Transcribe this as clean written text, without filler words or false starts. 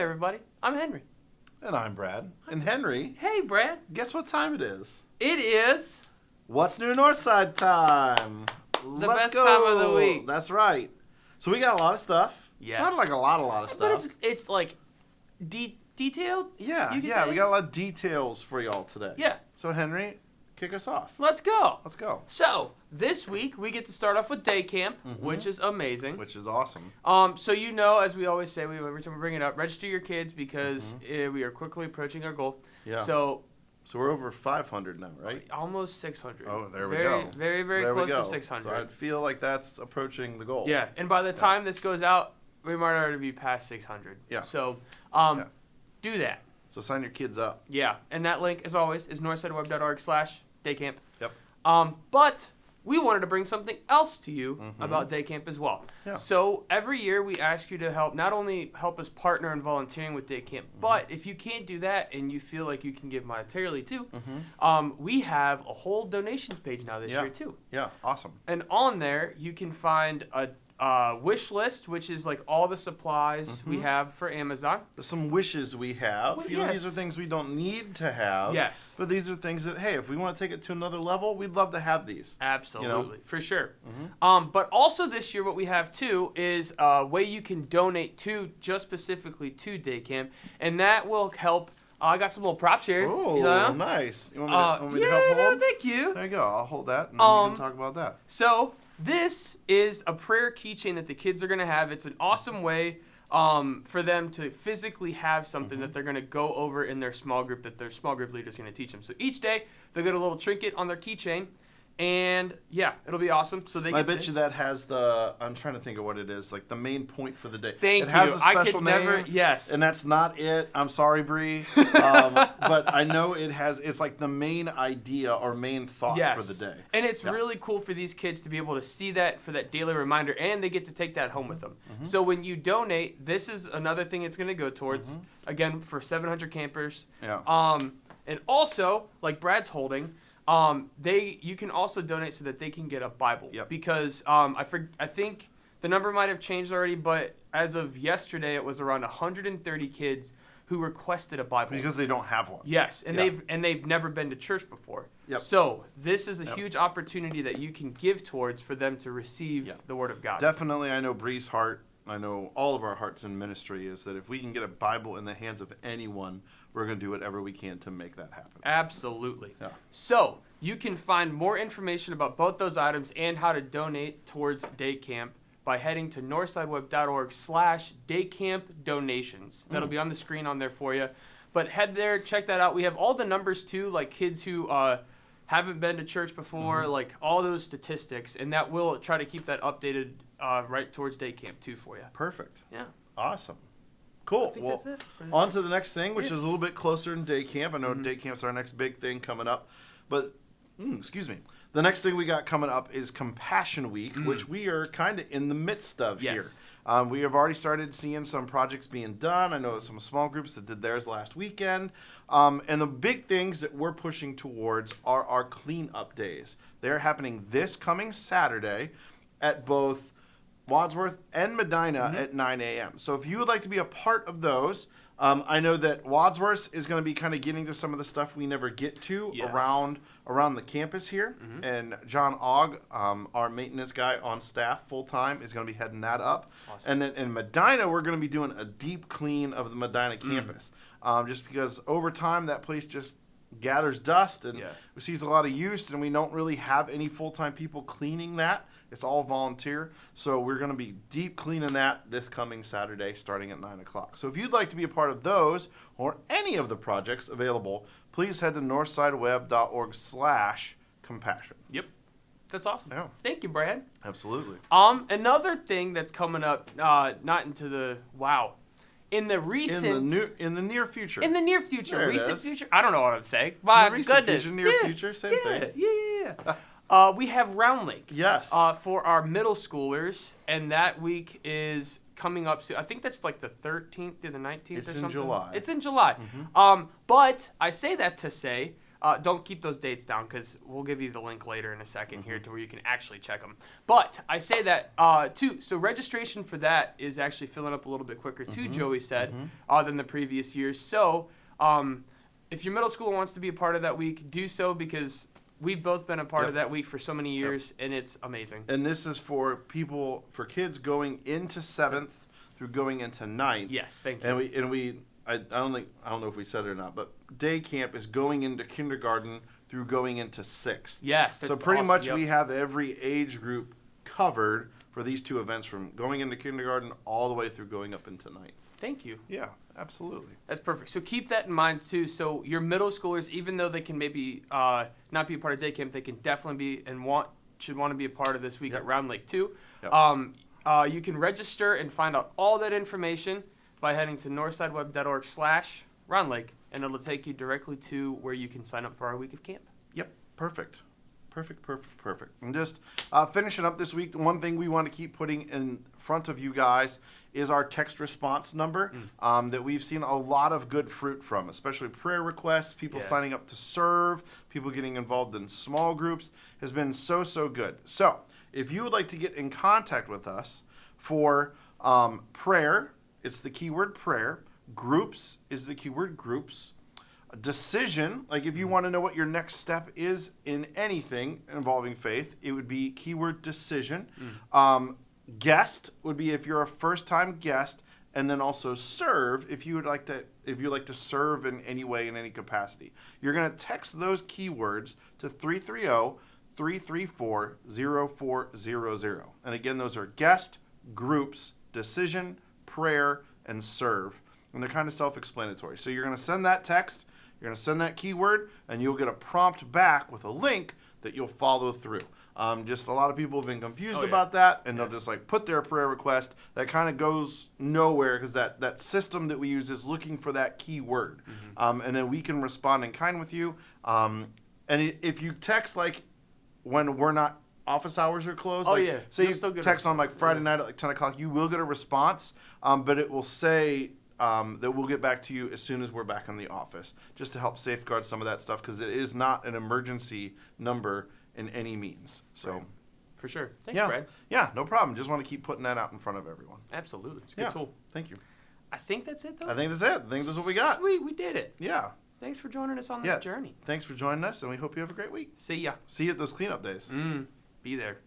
there, everybody. I'm Henry. And I'm Brad. And Henry, Hey, Brad. guess what time it is? It is What's New Northside time. the Let's best go. time of the week. That's right. So we got a lot of stuff. Yes. Not like a lot of But stuff. it's like detailed. Yeah, you could yeah. say? We got a lot of details for y'all today. Yeah. So Henry, kick us off. Let's go. Let's go. So this week we get to start off with day camp, which is amazing. Which is awesome. So as we always say, every time we bring it up, register your kids because we are quickly approaching our goal. Yeah. So we're over 500 now, right? almost 600. Oh, there we very, go. Very, very There we close go. to 600. So I feel like that's approaching the goal. Yeah, and by the time this goes out, we might already be past 600. Yeah. So, do that. So sign your kids up. Yeah, and that link, as always, is northsideweb.org/daycamp. Yep. But we wanted to bring something else to you about day camp as well. Yeah. So every year we ask you to help, not only help us partner in volunteering with day camp, but if you can't do that and you feel like you can give monetarily too, we have a whole donations page now this year too. Yeah, awesome. And on there, you can find a wish list, which is like all the supplies we have for Amazon. There's some wishes we have. Well, these are things we don't need to have. Yes. But these are things that, hey, if we want to take it to another level, we'd love to have these. Absolutely, for sure. But also this year, what we have too is a way you can donate to, just specifically to day camp, and that will help. I got some little props here. Oh, nice. You want me to help hold? Thank you. There you go. I'll hold that, and then we can talk about that. So this is a prayer keychain that the kids are going to have. It's an awesome way for them to physically have something that they're going to go over in their small group that their small group leader is going to teach them. So each day, they'll get a little trinket on their keychain. And yeah, it'll be awesome. So they. I bet you that has the. I'm trying to think of what it is. Like the main point for the day. Thank it has you. a special I could name, never. Yes. And that's not it. I'm sorry, Bree. But I know it has. It's like the main idea or main thought for the day. And it's really cool for these kids to be able to see that for that daily reminder, and they get to take that home with them. So when you donate, this is another thing it's going to go towards. Again, for 700 campers. Yeah. And also, like Brad's holding. You can also donate so that they can get a Bible. Yep. Because I think the number might have changed already, but as of yesterday, it was around 130 kids who requested a Bible Because they don't have one. Yes, and they've never been to church before. Yep. So this is a huge opportunity that you can give towards for them to receive the Word of God. Definitely, I know Bree's heart. I know all of our hearts in ministry is that if we can get a Bible in the hands of anyone, we're going to do whatever we can to make that happen. Absolutely. Yeah. So you can find more information about both those items and how to donate towards day camp by heading to northsideweb.org/daycampdonations. That'll be on the screen on there for you. But head there, check that out. We have all the numbers too, like kids who haven't been to church before, like all those statistics, and that will try to keep that updated right towards day camp too for you. Perfect. Yeah. Awesome. Cool. think Well, that's it. on to the next thing, which is a little bit closer in day camp. I know day camp's our next big thing coming up. But, excuse me. The next thing we got coming up is Compassion Week, which we are kind of in the midst of here. We have already started seeing some projects being done. I know some small groups that did theirs last weekend. And the big things that we're pushing towards are our cleanup days. They're happening this coming Saturday at both Wadsworth and Medina at 9 a.m. So if you would like to be a part of those, I know that Wadsworth is going to be kind of getting to some of the stuff we never get to around the campus here. And John Ogg, our maintenance guy on staff full-time, is going to be heading that up. Awesome. And then in Medina, we're going to be doing a deep clean of the Medina campus. Just because over time, that place just gathers dust and sees a lot of use, and we don't really have any full-time people cleaning that. It's all volunteer. So we're going to be deep cleaning that this coming Saturday starting at 9 o'clock. So if you'd like to be a part of those or any of the projects available, please head to northsideweb.org/compassion. Yep. That's awesome. Yeah. Thank you, Brad. Absolutely. Another thing that's coming up, not into the in the recent in the near future. In the near future, there recent future. I don't know what I'm saying. My goodness. Future, near future, same thing. Yeah. We have Round Lake. Yes. For our middle schoolers, and that week is coming up soon. I think that's like the 13th through the 19th or something. It's in July. It's in July. But I say that to say don't keep those dates down because we'll give you the link later in a second here to where you can actually check them. But I say that too. So registration for that is actually filling up a little bit quicker too, Joey said, than the previous years. So if your middle schooler wants to be a part of that week, do so because we've both been a part of that week for so many years, and it's amazing. And this is for kids going into 7th through going into 9th. Yes, thank you. I don't know if we said it or not, but day camp is going into kindergarten through going into 6th. Yes, so pretty much we have every age group covered for these two events from going into kindergarten all the way through going up into 9th. Thank you. Yeah, absolutely. That's perfect. So keep that in mind too. So your middle schoolers, even though they can maybe not be a part of day camp, they can definitely be and should want to be a part of this week at Round Lake too. Yep. You can register and find out all that information by heading to northsideweb.org/roundlake, and it'll take you directly to where you can sign up for our week of camp. Yep, perfect. And just finishing up this week, one thing we want to keep putting in front of you guys is our text response number that we've seen a lot of good fruit from, especially prayer requests, people signing up to serve, people getting involved in small groups has been so good. So if you would like to get in contact with us for prayer, it's the keyword prayer, groups is the keyword groups, decision, like if you want to know what your next step is in anything involving faith, it would be keyword decision. Guest would be if you're a first-time guest, and then also serve if you would like to serve in any way in any capacity. You're going to text those keywords to 330-334-0400. And again, those are guest, groups, decision, prayer, and serve. And they're kind of self-explanatory. So you're going to send that text, you're going to send that keyword, and you'll get a prompt back with a link that you'll follow through. Just a lot of people have been confused about that, and they'll just like put their prayer request. That kind of goes nowhere because that system that we use is looking for that keyword. And then we can respond in kind with you. And if you text like when we're not office hours are closed, say you text on like Friday night at like 10 o'clock, you will get a response, but it will say that we'll get back to you as soon as we're back in the office, just to help safeguard some of that stuff because it is not an emergency number in any means. So, for sure. Thanks, Brad. Yeah, no problem. Just want to keep putting that out in front of everyone. Absolutely. It's a good tool. Thank you. I think that's it, though. I think that's it. I think this is what we got. Sweet. We did it. Yeah. Thanks for joining us on this journey. Thanks for joining us, and we hope you have a great week. See ya. See you at those cleanup days. Be there.